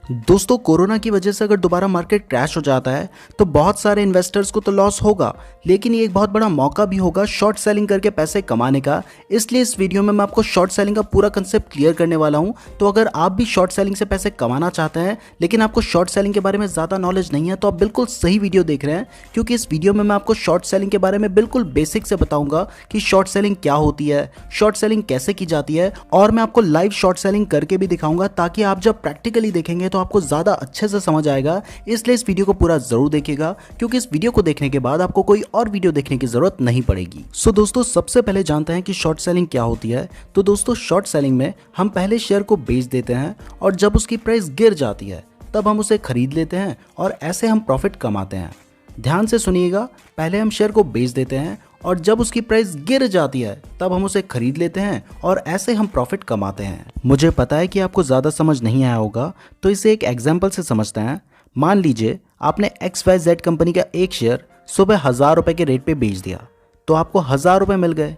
दोस्तों, कोरोना की वजह से अगर दोबारा मार्केट क्रैश हो जाता है तो बहुत सारे इन्वेस्टर्स को तो लॉस होगा, लेकिन ये एक बहुत बड़ा मौका भी होगा शॉर्ट सेलिंग करके पैसे कमाने का। इसलिए इस वीडियो में मैं आपको शॉर्ट सेलिंग का पूरा कंसेप्ट क्लियर करने वाला हूं। तो अगर आप भी शॉर्ट सेलिंग से पैसे कमाना चाहते हैं लेकिन आपको शॉर्ट सेलिंग के बारे में ज़्यादा नॉलेज नहीं है तो आप बिल्कुल सही वीडियो देख रहे हैं, क्योंकि इस वीडियो में मैं आपको शॉर्ट सेलिंग के बारे में बिल्कुल बेसिक से बताऊंगा कि शॉर्ट सेलिंग क्या होती है, शॉर्ट सेलिंग कैसे की जाती है, और मैं आपको लाइव शॉर्ट सेलिंग करके भी दिखाऊंगा ताकि आप जब प्रैक्टिकली देखेंगे तो आपको ज़्यादा अच्छे से समझ आएगा। इसलिए इस वीडियो को पूरा जरूर देखिएगा, क्योंकि इस वीडियो को देखने के बाद आपको कोई और वीडियो देखने की जरूरत नहीं पड़ेगी। सो दोस्तों, सबसे पहले जानते हैं कि शॉर्ट सेलिंग क्या होती है। तो दोस्तों, शॉर्ट सेलिंग में हम पहले शेयर को बेच देते हैं और जब उसकी प्राइस गिर जाती है तब हम उसे खरीद लेते हैं और ऐसे हम प्रॉफिट कमाते हैं। ध्यान से सुनिएगा, पहले हम शेयर को बेच देते हैं और जब उसकी प्राइस गिर जाती है तब हम उसे खरीद लेते हैं और ऐसे हम प्रॉफिट कमाते हैं। मुझे पता है कि आपको ज़्यादा समझ नहीं आया होगा, तो इसे एक एग्जांपल से समझते हैं। मान लीजिए आपने XYZ कंपनी का एक शेयर सुबह 1000 रुपये के रेट पे बेच दिया, तो आपको 1000 रुपये मिल गए।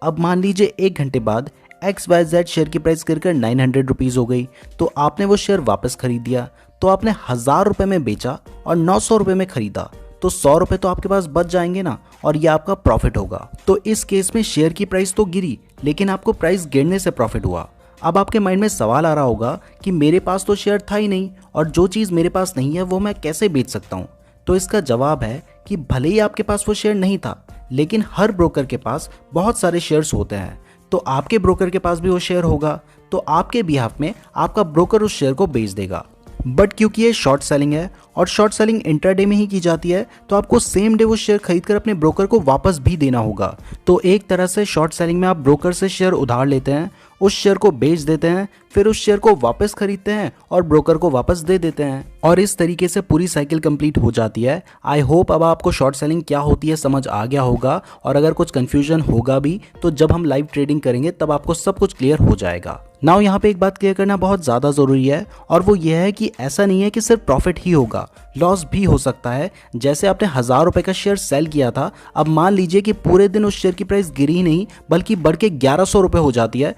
अब मान लीजिए 1 घंटे बाद XYZ शेयर की प्राइस गिरकर 900 रुपीज़ हो गई, तो आपने वो शेयर वापस खरीद दिया। तो आपने 1000 रुपये में बेचा और 900 रुपये में खरीदा, तो 100 रुपये तो आपके पास बच जाएंगे ना, और ये आपका प्रॉफिट होगा। तो इस केस में शेयर की प्राइस तो गिरी लेकिन आपको प्राइस गिरने से प्रॉफिट हुआ। अब आपके माइंड में सवाल आ रहा होगा कि मेरे पास तो शेयर था ही नहीं और जो चीज़ मेरे पास नहीं है वो मैं कैसे बेच सकता हूँ। तो इसका जवाब है कि भले ही आपके पास वो शेयर नहीं था, लेकिन हर ब्रोकर के पास बहुत सारे शेयर्स होते हैं, तो आपके ब्रोकर के पास भी वो शेयर होगा, तो आपके बिहाफ में आपका ब्रोकर उस शेयर को बेच देगा। बट क्योंकि ये शॉर्ट सेलिंग है और शॉर्ट सेलिंग इंट्राडे में ही की जाती है, तो आपको सेम डे वो शेयर खरीदकर अपने ब्रोकर को वापस भी देना होगा। तो एक तरह से शॉर्ट सेलिंग में आप ब्रोकर से शेयर उधार लेते हैं, उस शेयर को बेच देते हैं, फिर उस शेयर को वापस खरीदते हैं और ब्रोकर को वापस दे देते हैं, और इस तरीके से पूरी साइकिल कंप्लीट हो जाती है। आई होप अब आपको शॉर्ट सेलिंग क्या होती है समझ आ गया होगा, और अगर कुछ कंफ्यूजन होगा भी तो जब हम लाइव ट्रेडिंग करेंगे तब आपको सब कुछ क्लियर हो जाएगा। नाउ यहाँ पे एक बात क्लियर करना बहुत ज़्यादा ज़रूरी है, और वो ये है कि ऐसा नहीं है कि सिर्फ प्रॉफिट ही होगा, लॉस भी हो सकता है। जैसे आपने 1000 रुपये का शेयर सेल किया था, अब मान लीजिए कि पूरे दिन उस शेयर की प्राइस गिरी ही नहीं बल्कि बढ़ के 1100 रुपये हो जाती है,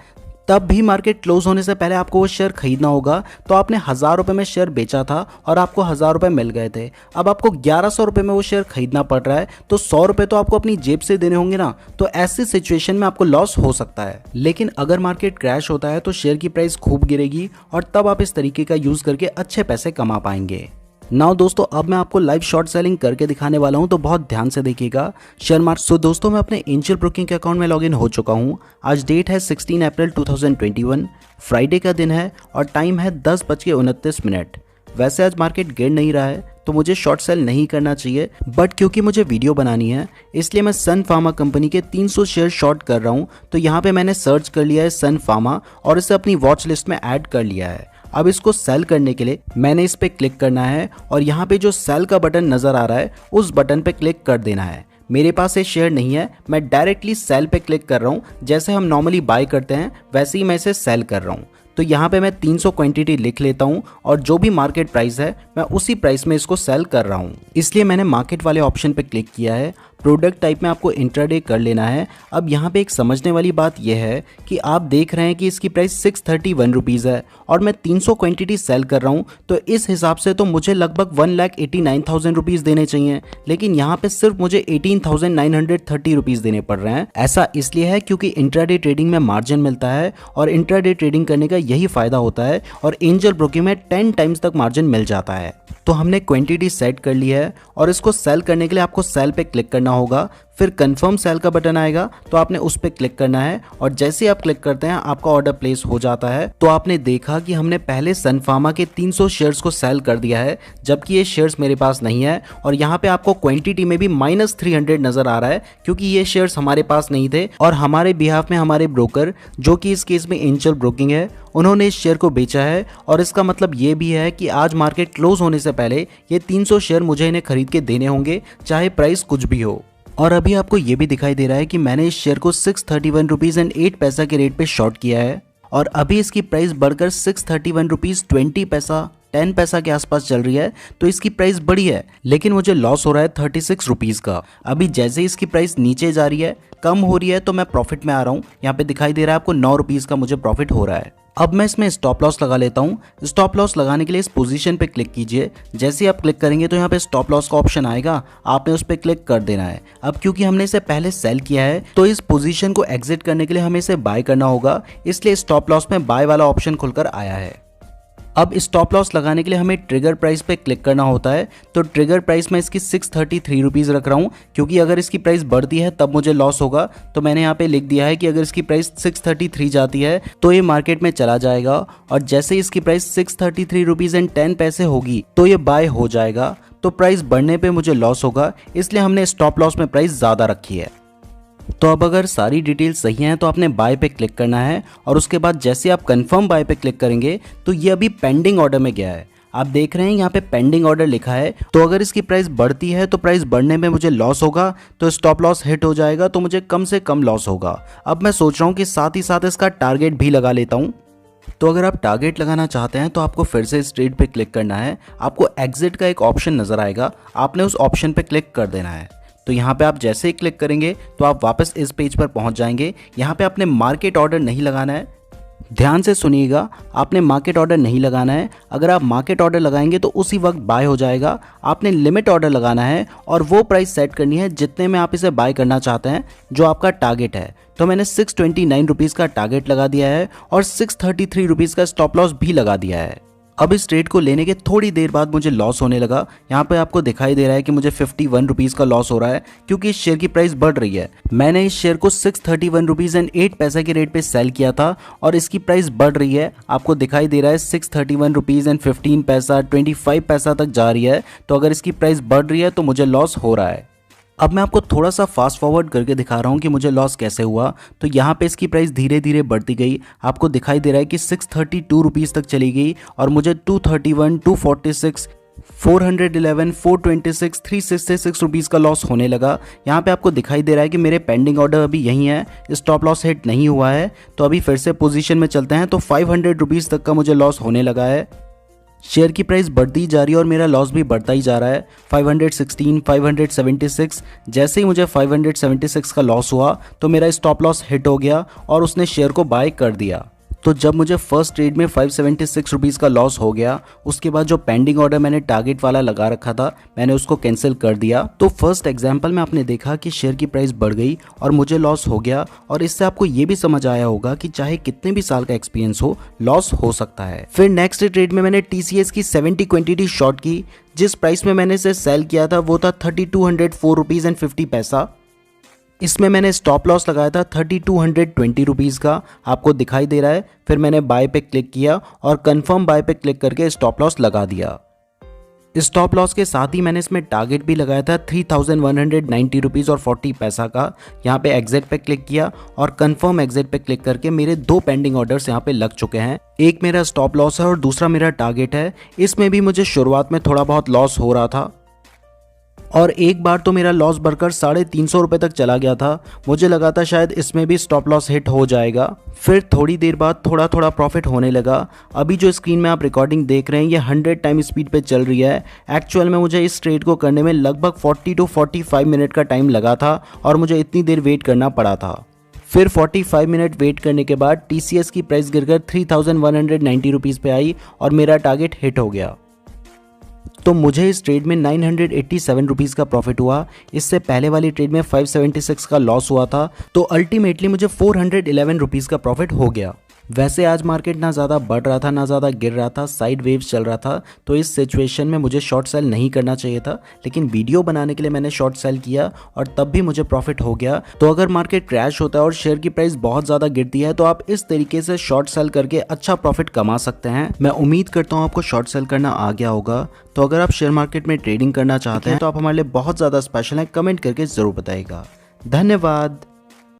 तब भी मार्केट क्लोज होने से पहले आपको वो शेयर खरीदना होगा। तो आपने 1000 रुपये में शेयर बेचा था और आपको 1000 रुपये मिल गए थे, अब आपको 1100 रुपये में वो शेयर खरीदना पड़ रहा है, तो 100 रुपये तो आपको अपनी जेब से देने होंगे ना। तो ऐसी सिचुएशन में आपको लॉस हो सकता है। लेकिन अगर मार्केट क्रैश होता है तो शेयर की प्राइस खूब गिरेगी और तब आप इस तरीके का यूज़ करके अच्छे पैसे कमा पाएंगे। नाउ दोस्तों, अब मैं आपको लाइव शॉर्ट सेलिंग करके दिखाने वाला हूं, तो बहुत ध्यान से देखिएगा। Share market. सो दोस्तों, मैं अपने एंजल ब्रोकिंग के अकाउंट में लॉगिन हो चुका हूं। आज डेट है 16 अप्रैल 2021, फ्राइडे का दिन है और टाइम है 10:29। वैसे आज मार्केट गिर नहीं रहा है तो मुझे शॉर्ट सेल नहीं करना चाहिए, बट क्योंकि मुझे वीडियो बनानी है इसलिए मैं सन फार्मा कंपनी के 300 शेयर शॉर्ट कर रहा हूँ। तो यहाँ पे मैंने सर्च कर लिया है सन फार्मा और इसे अपनी वॉच लिस्ट में ऐड कर लिया है। अब इसको सेल करने के लिए मैंने इस पे क्लिक करना है और यहाँ पे जो सेल का बटन नज़र आ रहा है उस बटन पे क्लिक कर देना है। मेरे पास ये शेयर नहीं है, मैं डायरेक्टली सेल पे क्लिक कर रहा हूँ। जैसे हम नॉर्मली बाय करते हैं वैसे ही मैं इसे सेल कर रहा हूँ। तो यहाँ पे मैं 300 क्वांटिटी लिख लेता हूँ और जो भी मार्केट प्राइस है मैं उसी प्राइस में इसको सेल कर रहा हूँ। इसलिए मैंने मार्केट वाले ऑप्शन पे क्लिक किया है। प्रोडक्ट टाइप में आपको इंट्राडे कर लेना है। अब यहाँ पे एक समझने वाली बात यह है कि आप देख रहे हैं कि इसकी प्राइस 631 रुपीज़ है और मैं 300 क्वांटिटी सेल कर रहा हूँ, तो इस हिसाब से तो मुझे लगभग 1,89,000 रुपीज़ देने चाहिए, लेकिन यहाँ पे सिर्फ मुझे 18,930 रुपीज़ देने पड़ रहे हैं। ऐसा इसलिए है क्योंकि इंट्राडे ट्रेडिंग में मार्जिन मिलता है और इंट्राडे ट्रेडिंग करने का यही फायदा होता है, और एंजल ब्रोकिंग में 10 टाइम्स तक मार्जिन मिल जाता है। तो हमने क्वांटिटी सेट कर ली है और इसको सेल करने के लिए आपको सेल पे क्लिक करना होगा, फिर कंफर्म सेल का बटन आएगा तो आपने उस पर क्लिक करना है, और जैसे ही आप क्लिक करते हैं आपका ऑर्डर प्लेस हो जाता है। तो आपने देखा कि हमने पहले सन फार्मा के 300 शेयर्स को सेल कर दिया है, जबकि ये शेयर्स मेरे पास नहीं है, और यहाँ पे आपको क्वांटिटी में भी -300 नजर आ रहा है क्योंकि ये शेयर्स हमारे पास नहीं थे और हमारे बिहाफ में हमारे ब्रोकर, जो कि इस केस में एंजल ब्रोकिंग है, उन्होंने इस शेयर को बेचा है। और इसका मतलब ये भी है कि आज मार्केट क्लोज होने से पहले ये 300 शेयर मुझे इन्हें खरीद के देने होंगे, चाहे प्राइस कुछ भी हो। और अभी आपको ये भी दिखाई दे रहा है कि मैंने इस शेयर को 631 रुपीज़ एंड 8 पैसा के रेट पे शॉर्ट किया है, और अभी इसकी प्राइस बढ़कर 631 रुपीज़ 20 पैसा 10 पैसा के आसपास चल रही है। तो इसकी प्राइस बढ़ी है, लेकिन मुझे लॉस हो रहा है 36 रुपीज़ का। अभी जैसे ही इसकी प्राइस नीचे जा रही है, कम हो रही है, तो मैं प्रॉफिट में आ रहा हूँ। यहाँ पे दिखाई दे रहा है आपको 9 रुपीज़ का मुझे प्रॉफिट हो रहा है। अब मैं इसमें स्टॉप लॉस लगा लेता हूँ। स्टॉप लॉस लगाने के लिए इस पोजीशन पे क्लिक कीजिए। जैसे ही आप क्लिक करेंगे तो यहाँ पे स्टॉप लॉस का ऑप्शन आएगा, आपने उस पर क्लिक कर देना है। अब क्योंकि हमने इसे पहले सेल किया है तो इस पोजीशन को एग्जिट करने के लिए हमें इसे बाय करना होगा, इसलिए स्टॉप लॉस में बाय वाला ऑप्शन खुलकर आया है। अब स्टॉप लॉस लगाने के लिए हमें ट्रिगर प्राइस पे क्लिक करना होता है। तो ट्रिगर प्राइस मैं इसकी 633 रुपीज़ रख रहा हूँ, क्योंकि अगर इसकी प्राइस बढ़ती है तब मुझे लॉस होगा। तो मैंने यहाँ पे लिख दिया है कि अगर इसकी प्राइस 633 जाती है तो ये मार्केट में चला जाएगा, और जैसे ही इसकी प्राइस 633 रुपीज़ एंड 10 पैसे होगी तो ये बाय हो जाएगा। तो प्राइस बढ़ने पर मुझे लॉस होगा, इसलिए हमने स्टॉप लॉस में प्राइस ज़्यादा रखी है। तो अब अगर सारी डिटेल सही हैं तो आपने बाय पे क्लिक करना है, और उसके बाद जैसे आप कंफर्म बाय पे क्लिक करेंगे तो ये अभी पेंडिंग ऑर्डर में गया है। आप देख रहे हैं यहाँ पे पेंडिंग ऑर्डर लिखा है। तो अगर इसकी प्राइस बढ़ती है तो प्राइस बढ़ने में मुझे लॉस होगा, तो स्टॉप लॉस हिट हो जाएगा, तो मुझे कम से कम लॉस होगा। अब मैं सोच रहा हूँ कि साथ ही साथ इसका टारगेट भी लगा लेता हूँ। तो अगर आप टारगेट लगाना चाहते हैं तो आपको फिर से इस ट्रेड पे क्लिक करना है। आपको एग्जिट का एक ऑप्शन नजर आएगा, आपने उस ऑप्शन पे क्लिक कर देना है। तो यहाँ पे आप जैसे ही क्लिक करेंगे तो आप वापस इस पेज पर पहुँच जाएंगे। यहाँ पे आपने मार्केट ऑर्डर नहीं लगाना है, ध्यान से सुनिएगा, आपने मार्केट ऑर्डर नहीं लगाना है। अगर आप मार्केट ऑर्डर लगाएंगे तो उसी वक्त बाय हो जाएगा। आपने लिमिट ऑर्डर लगाना है और वो प्राइस सेट करनी है जितने में आप इसे बाय करना चाहते हैं, जो आपका टारगेट है। तो मैंने 629 रुपीज़ का टारगेट लगा दिया है और 633 रुपीज़ का स्टॉप लॉस भी लगा दिया है। अब इस ट्रेड को लेने के थोड़ी देर बाद मुझे लॉस होने लगा। यहाँ पे आपको दिखाई दे रहा है कि मुझे 51 रुपीज़ का लॉस हो रहा है, क्योंकि इस शेयर की प्राइस बढ़ रही है। मैंने इस शेयर को 631 रुपीज़ एंड 8 पैसे के रेट पे सेल किया था और इसकी प्राइस बढ़ रही है। आपको दिखाई दे रहा है 631 रुपीज़ एंड 15 पैसा 25 पैसा तक जा रही है। तो अगर इसकी प्राइस बढ़ रही है तो मुझे लॉस हो रहा है। अब मैं आपको थोड़ा सा फास्ट फॉरवर्ड करके दिखा रहा हूँ कि मुझे लॉस कैसे हुआ। तो यहाँ पे इसकी प्राइस धीरे धीरे बढ़ती गई। आपको दिखाई दे रहा है कि 632 रुपीज़ तक चली गई और मुझे 231, 246, 411, 426, 366 रुपीज़ का लॉस होने लगा। यहाँ पे आपको दिखाई दे रहा है कि मेरे पेंडिंग ऑर्डर अभी यहीं है, स्टॉप लॉस हिट नहीं हुआ है। तो अभी फिर से पोजीशन में चलते हैं। तो 500 रुपीज़ तक का मुझे लॉस होने लगा है। शेयर की प्राइस बढ़ती जा रही है और मेरा लॉस भी बढ़ता ही जा रहा है। 516, 576, जैसे ही मुझे 576 का लॉस हुआ तो मेरा स्टॉप लॉस हिट हो गया और उसने शेयर को बाय कर दिया। तो जब मुझे फर्स्ट ट्रेड में 576 रुपीज़ का लॉस हो गया, उसके बाद जो पेंडिंग ऑर्डर मैंने टारगेट वाला लगा रखा था मैंने उसको कैंसिल कर दिया। तो फर्स्ट एग्जांपल में आपने देखा कि शेयर की प्राइस बढ़ गई और मुझे लॉस हो गया, और इससे आपको ये भी समझ आया होगा कि चाहे कितने भी साल का एक्सपीरियंस हो, लॉस हो सकता है। फिर नेक्स्ट ट्रेड में मैंने TCS की 70 क्वांटिटी शॉर्ट की। जिस प्राइस में मैंने इसे सेल किया था वो था 3204 रुपीज़ एंड 50 पैसा। इसमें मैंने स्टॉप लॉस लगाया था 3220 रुपीज़ का, आपको दिखाई दे रहा है। फिर मैंने बाय पे क्लिक किया और कंफर्म बाय पे क्लिक करके स्टॉप लॉस लगा दिया। स्टॉप लॉस के साथ ही मैंने इसमें टारगेट भी लगाया था 3190 रुपीज़ और 40 पैसा का। यहाँ पे एग्जिट पे क्लिक किया और कंफर्म एग्जिट पे क्लिक करके मेरे 2 पेंडिंग ऑर्डर्स यहाँ पे लग चुके हैं। एक मेरा स्टॉप लॉस है और दूसरा मेरा टारगेट है। इसमें भी मुझे शुरुआत में थोड़ा बहुत लॉस हो रहा था और एक बार तो मेरा लॉस बढ़कर 350 रुपये तक चला गया था। मुझे लगा था शायद इसमें भी स्टॉप लॉस हिट हो जाएगा। फिर थोड़ी देर बाद थोड़ा थोड़ा प्रॉफिट होने लगा। अभी जो स्क्रीन में आप रिकॉर्डिंग देख रहे हैं ये 100 टाइम स्पीड पे चल रही है। एक्चुअल में मुझे इस ट्रेड को करने में लगभग 40 to 45 मिनट का टाइम लगा था और मुझे इतनी देर वेट करना पड़ा था। फिर 45 मिनट वेट करने के बाद TCS की प्राइस गिरकर 3190 रुपीज़ पे आई और मेरा टारगेट हिट हो गया। तो मुझे इस ट्रेड में 987 रुपीज़ का प्रॉफिट हुआ। इससे पहले वाली ट्रेड में 576 का लॉस हुआ था। तो अल्टीमेटली मुझे 411 रुपीज़ का प्रॉफिट हो गया। वैसे आज मार्केट ना ज़्यादा बढ़ रहा था ना ज़्यादा गिर रहा था, साइड वेव्स चल रहा था। तो इस सिचुएशन में मुझे शॉर्ट सेल नहीं करना चाहिए था, लेकिन वीडियो बनाने के लिए मैंने शॉर्ट सेल किया और तब भी मुझे प्रॉफिट हो गया। तो अगर मार्केट क्रैश होता है और शेयर की प्राइस बहुत ज़्यादा गिरती है तो आप इस तरीके से शॉर्ट सेल करके अच्छा प्रॉफिट कमा सकते हैं। मैं उम्मीद करता हूँ आपको शॉर्ट सेल करना आ गया होगा। तो अगर आप शेयर मार्केट में ट्रेडिंग करना चाहते हैं तो आप हमारे लिए बहुत ज़्यादा स्पेशल हैं, कमेंट करके ज़रूर बताइएगा। धन्यवाद।